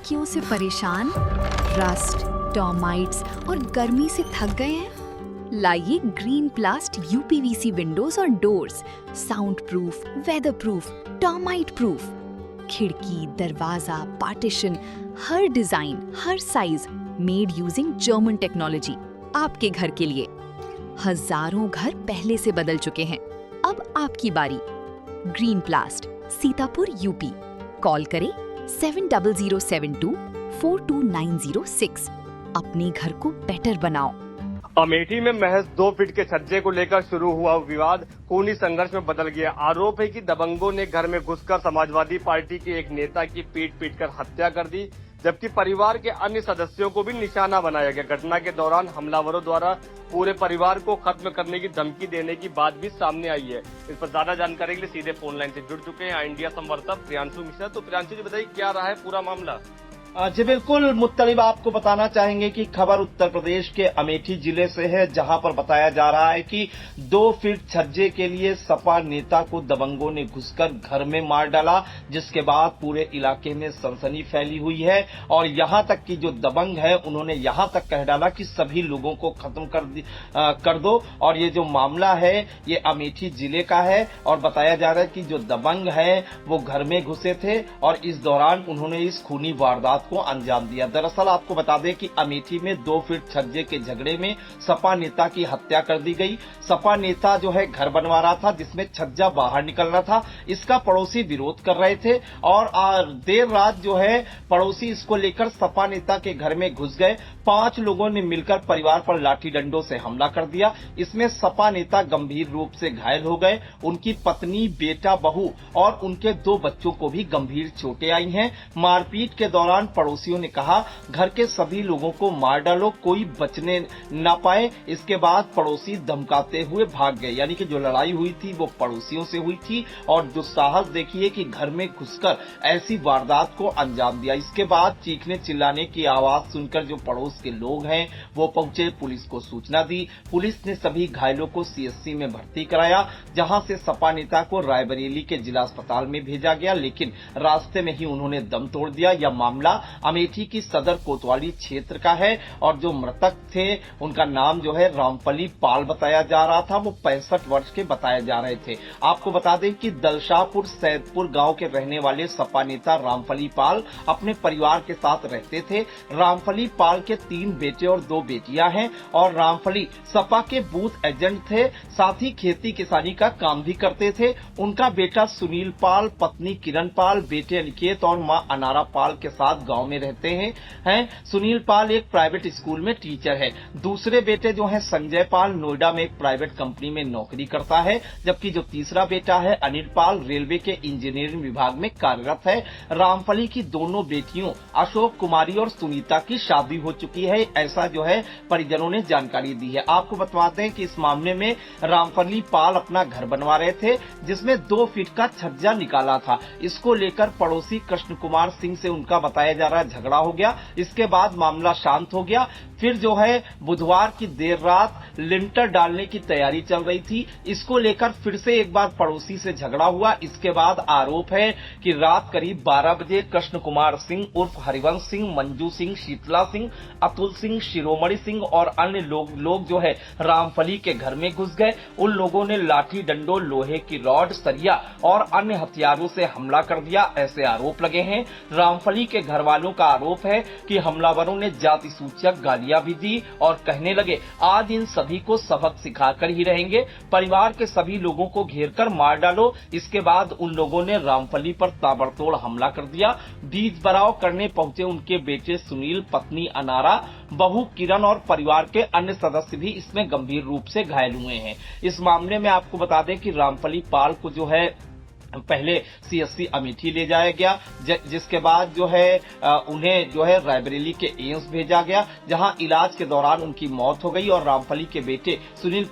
खिड़कियों से परेशान, रस्ट, टर्माइट्स और गर्मी से थक गए हैं? लाइए ग्रीन प्लास्ट यूपीवीसी विंडोज और doors, sound proof, weather proof, termite proof. खिड़की, दरवाजा, पार्टीशन, हर डिजाइन, हर size, made using German technology, आपके घर के लिए। हजारों घर पहले से बदल चुके हैं, अब आपकी बारी। Green प्लास्ट, Sitapur, UP. कॉल करें 7072429006। अपने घर को बेटर बनाओ। अमेठी में महज 2 फीट के छज्जे को लेकर शुरू हुआ विवाद खूनी संघर्ष में बदल गया। आरोप है कि दबंगों ने घर में घुसकर समाजवादी पार्टी के एक नेता की पीट कर हत्या कर दी, जबकि परिवार के अन्य सदस्यों को भी निशाना बनाया गया। घटना के दौरान हमलावरों द्वारा पूरे परिवार को खत्म करने की धमकी देने की बात भी सामने आई है। इस पर ज्यादा जानकारी के लिए सीधे फोन लाइन से जुड़ चुके हैं इंडिया संवाददाता प्रियांशु मिश्रा। तो प्रियांशु जी, बताइए क्या रहा है पूरा मामला? जी बिल्कुल मुत्तलिब, आपको बताना चाहेंगे कि खबर उत्तर प्रदेश के अमेठी जिले से है, जहां पर बताया जा रहा है कि 2 फीट छज्जे के लिए सपा नेता को दबंगों ने घुसकर घर में मार डाला, जिसके बाद पूरे इलाके में सनसनी फैली हुई है। और यहां तक कि जो दबंग है उन्होंने यहां तक कह डाला कि सभी लोगों को खत्म कर दो। और ये जो मामला है ये अमेठी जिले का है और बताया जा रहा है कि जो दबंग है वो घर में घुसे थे और इस दौरान उन्होंने इस खूनी वारदात को अंजाम दिया। दरअसल आपको बता दें कि अमेठी में 2 फीट छज्जे के झगड़े में सपा नेता की हत्या कर दी गई। सपा नेता जो है घर बनवा रहा था जिसमें छज्जा बाहर निकल रहा था, इसका पड़ोसी विरोध कर रहे थे और देर रात जो है पड़ोसी इसको लेकर सपा नेता के घर में घुस गए। 5 लोगों ने मिलकर परिवार पर लाठी डंडों से हमला कर दिया। इसमें सपा नेता गंभीर रूप से घायल हो गए। उनकी पत्नी, बेटा, बहू और उनके 2 बच्चों को भी गंभीर चोटें आई हैं। मारपीट के दौरान पड़ोसियों ने कहा घर के सभी लोगों को मार डालो, कोई बचने ना पाए। इसके बाद पड़ोसी धमकाते हुए भाग गए। यानी कि जो लड़ाई हुई थी वो पड़ोसियों से हुई थी और जो साहस देखिए कि घर में घुसकर ऐसी वारदात को अंजाम दिया। इसके बाद चीखने चिल्लाने की आवाज सुनकर जो पड़ोस के लोग हैं वो पहुंचे, पुलिस को सूचना दी। पुलिस ने सभी घायलों को सीएचसी में भर्ती कराया, जहां से सपा नेता को रायबरेली के जिला अस्पताल में भेजा गया, लेकिन रास्ते में ही उन्होंने दम तोड़ दिया। यह मामला अमेठी की सदर कोतवाली क्षेत्र का है और जो मृतक थे उनका नाम जो है रामफली पाल बताया जा रहा था। वो 65 वर्ष के बताए जा रहे थे। आपको बता दें कि दलशाहपुर सैदपुर गांव के रहने वाले सपा नेता रामफली पाल अपने परिवार के साथ रहते थे। रामफली पाल के 3 बेटे और 2 बेटियां हैं और रामफली सपा के बूथ एजेंट थे, साथ ही खेती किसानी का काम भी करते थे। उनका बेटा सुनील पाल, पत्नी किरण पाल, बेटे अनिकेत और मां अनारा पाल के साथ गांव में रहते हैं। सुनील पाल एक प्राइवेट स्कूल में टीचर है। दूसरे बेटे जो है संजय पाल नोएडा में एक प्राइवेट कंपनी में नौकरी करता है, जबकि जो तीसरा बेटा है अनिल पाल रेलवे के इंजीनियरिंग विभाग में कार्यरत है। रामफली की दोनों बेटियों अशोक कुमारी और सुनीता की शादी हो चुकी है, ऐसा जो है परिजनों ने जानकारी दी है। आपको बतवाते हैं कि इस मामले में रामफली पाल अपना घर बनवा रहे थे जिसमें 2 फीट का छज्जा निकाला था। इसको लेकर पड़ोसी कृष्ण कुमार सिंह से उनका बताया जा रहा है झगड़ा हो गया। इसके बाद मामला शांत हो गया। फिर जो है बुधवार की देर रात लिंटर डालने की तैयारी चल रही थी, इसको लेकर फिर से एक बार पड़ोसी से झगड़ा हुआ। इसके बाद आरोप है कि रात करीब 12 बजे कृष्ण कुमार सिंह उर्फ हरिवंश सिंह, मंजू सिंह, शीतला सिंह, अतुल सिंह, शिरोमणि सिंह और अन्य लोग जो है रामफली के घर में घुस गए। उन लोगों ने लाठी डंडों, लोहे की रॉड, सरिया और अन्य हथियारों से हमला कर दिया, ऐसे आरोप लगे हैं। रामफली के घर वालों का आरोप है कि हमलावरों ने जाति सूचक गालियां भी दी और कहने लगे आज इन सभी को सबक सिखाकर ही रहेंगे, परिवार के सभी लोगों को घेरकर मार डालो। इसके बाद उन लोगों ने रामफली पर ताबड़तोड़ हमला कर दिया। बीच बराव करने पहुंचे उनके बेटे सुनील, पत्नी अनारा, बहू किरण और परिवार के अन्य सदस्य भी इसमें गंभीर रूप से घायल हुए हैं। इस मामले में आपको बता दें कि रामफली पाल को जो है पहले सीएचसी अमेठी ले जाया गया, जिसके बाद जो है उन्हें जो है रायबरेली के एम्स भेजा गया, जहां इलाज के दौरान उनकी मौत हो गई और रामफली के बेटे सुनील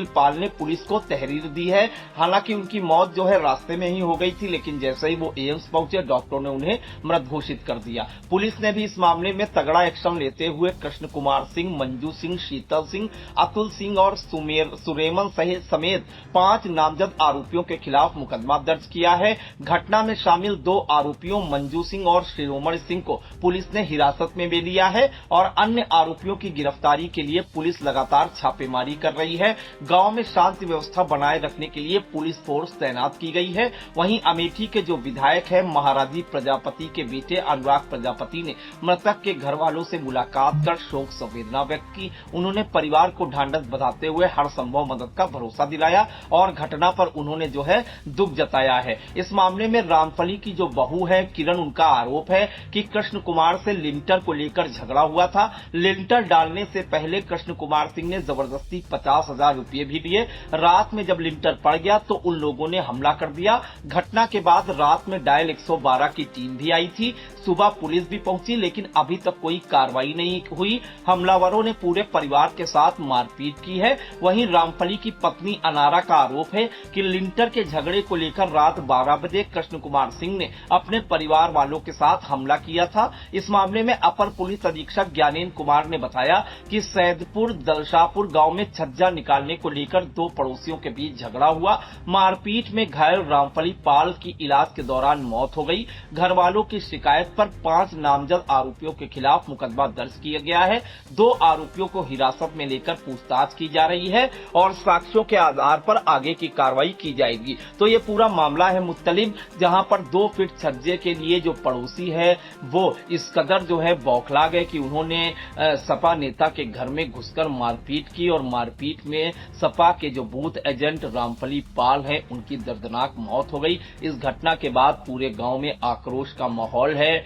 पाल ने पुलिस को तहरीर दी है। हालांकि उनकी मौत जो है रास्ते में ही हो गई थी, लेकिन जैसे ही वो एम्स पहुंचे डॉक्टरों ने उन्हें मृत घोषित कर दिया। पुलिस ने भी इस मामले में तगड़ा एक्शन लेते हुए कृष्ण कुमार सिंह, मंजू सिंह, शीतल सिंह, अतुल सिंह और सुरेमन समेत 5 नामजद आरोपियों के खिलाफ मुकदमा दर्ज किया है। घटना में शामिल 2 आरोपियों मंजू सिंह और शिरोमणि सिंह को पुलिस ने हिरासत में ले लिया है और अन्य आरोपियों की गिरफ्तारी के लिए पुलिस लगातार छापेमारी कर रही है। गांव में शांति व्यवस्था बनाए रखने के लिए पुलिस फोर्स तैनात की गई है। वहीं अमेठी के जो विधायक है महाराजी प्रजापति के बेटे अनुराग प्रजापति ने मृतक के घर वालों से मुलाकात कर शोक संवेदना व्यक्त की। उन्होंने परिवार को ढांढस बंधाते हुए हर संभव मदद का भरोसा दिलाया और घटना पर उन्होंने जो है दुख जताया है। इस मामले में रामफली की जो बहू है किरण, उनका आरोप है कि कृष्ण कुमार से लिंटर को लेकर झगड़ा हुआ था। लिंटर डालने से पहले कृष्ण कुमार सिंह ने जबरदस्ती 50,000 रुपए भी दिए। रात में जब लिंटर पड़ गया तो उन लोगों ने हमला कर दिया। घटना के बाद रात में डायल 112 की टीम भी आई थी। सुबह पुलिस भी पहुंची, लेकिन अभी तक कोई कार्रवाई नहीं हुई। हमलावरों ने पूरे परिवार के साथ मारपीट की है। वहीं रामफली की पत्नी अनारा का आरोप है कि लिंटर के झगड़े को लेकर रात 12 बजे कृष्ण कुमार सिंह ने अपने परिवार वालों के साथ हमला किया था। इस मामले में अपर पुलिस अधीक्षक ज्ञानेन्द्र कुमार ने बताया कि सैदपुर दलशापुर गांव में छज्जा निकालने को लेकर 2 पड़ोसियों के बीच झगड़ा हुआ। मारपीट में घायल रामफली पाल की इलाज के दौरान मौत हो गई। घर वालों की शिकायत पर 5 नामजद आरोपियों के खिलाफ मुकदमा दर्ज किया गया है। 2 आरोपियों को हिरासत में लेकर पूछताछ की जा रही है और साक्ष्यों के आधार पर आगे की कार्रवाई की जाएगी। तो ये पूरा मामला है मुत्तलिब, जहां पर 2 फीट छज्जे के लिए जो पड़ोसी है वो इस कदर जो है बौखला गए कि उन्होंने सपा नेता के घर में घुसकर मारपीट की और मारपीट में सपा के जो बूथ एजेंट रामफली पाल है उनकी दर्दनाक मौत हो गई। इस घटना के बाद पूरे गांव में आक्रोश का माहौल है।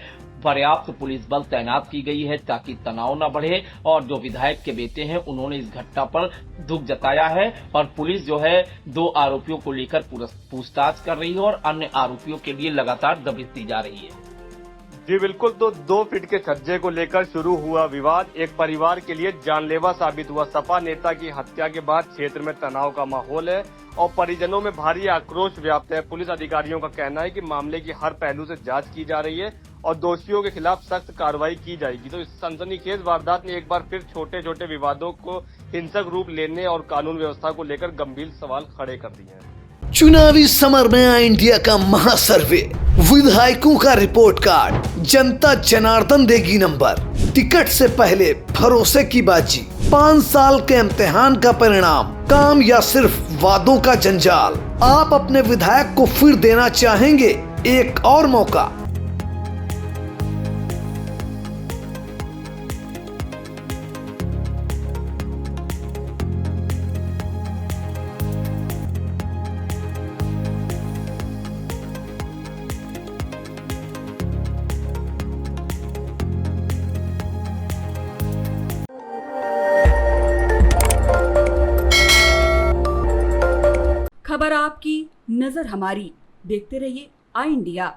पर्याप्त पुलिस बल तैनात की गई है ताकि तनाव न बढ़े और जो विधायक के बेटे हैं उन्होंने इस घटना पर दुख जताया है और पुलिस जो है 2 आरोपियों को लेकर पूछताछ कर रही है और अन्य आरोपियों के लिए लगातार दबिश दी जा रही है। जी बिल्कुल, तो 2 फीट के छज्जे को लेकर शुरू हुआ विवाद एक परिवार के लिए जानलेवा साबित हुआ। सपा नेता की हत्या के बाद क्षेत्र में तनाव का माहौल है और परिजनों में भारी आक्रोश व्याप्त है। पुलिस अधिकारियों का कहना है कि मामले की हर पहलू से जांच की जा रही है और दोषियों के खिलाफ सख्त कार्रवाई की जाएगी। तो इस सनसनीखेज वारदात ने एक बार फिर छोटे छोटे विवादों को हिंसक रूप लेने और कानून व्यवस्था को लेकर गंभीर सवाल खड़े कर दिए हैं। चुनावी समर में आया इंडिया का महासर्वे, विधायकों का रिपोर्ट कार्ड, जनता जनार्दन देगी नंबर, टिकट से पहले भरोसे की बाजी, 5 साल के इम्तिहान का परिणाम, काम या सिर्फ वादों का जंजाल। आप अपने विधायक को फिर देना चाहेंगे एक और मौका? खबर आपकी, नजर हमारी। देखते रहिए आई इंडिया।